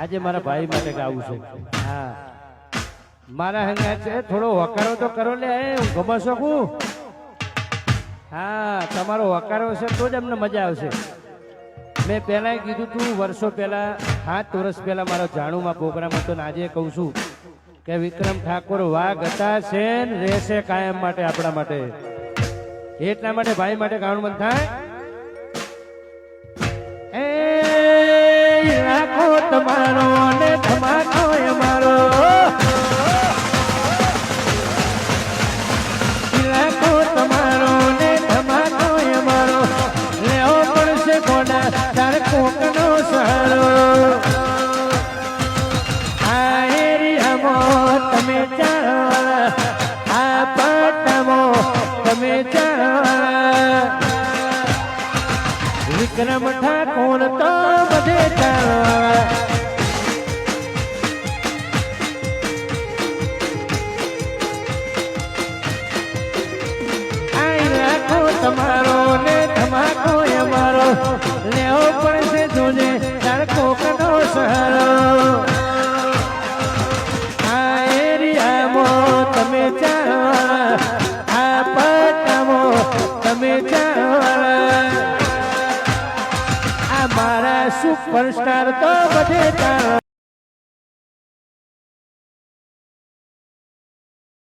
આજે મારા ભાઈ માટે ગાવું છે. હા મારા હંગા છે, થોડો વકારો તો કરો લે, હું ગમા શકું. હા તમારો વકારો છે તો જ અમને મજા આવશે. મેં પહેલા કીધું તું વર્ષો પહેલા, 7 વર્ષ પહેલા મારો જાણુમાં પ્રોગ્રામ હતો ને આજે કહું છું કે વિક્રમ ઠાકોર વાઘ હતા છે ને રહેશે કાયમ માટે આપણા માટે. એટલા માટે ભાઈ માટે ગાવાનું મન થાય. એ રાખો તમારો ને ધમાકો અમારો, રાખો તમારો ને ધમાકો અમારો, લેવો પડશે કોના તાર કોકનો સહારો. આ એરિયામાં તમે ચાલવાળા, આ પાટામાં તમે ચાલવાળા, વિક્રમ ઠાકોર તો બધે ચાલવાળા. તમારો ને ધમાકો અમારો, લેવો પડશે જોજે તાર કોકનો સહારો. આ એરિયામાં તમે ચાલવાળા, આ પટ્ટામાં તમે ચાલવાળા, આ મારા સુપરસ્ટાર તો બધે ચાલવાળા.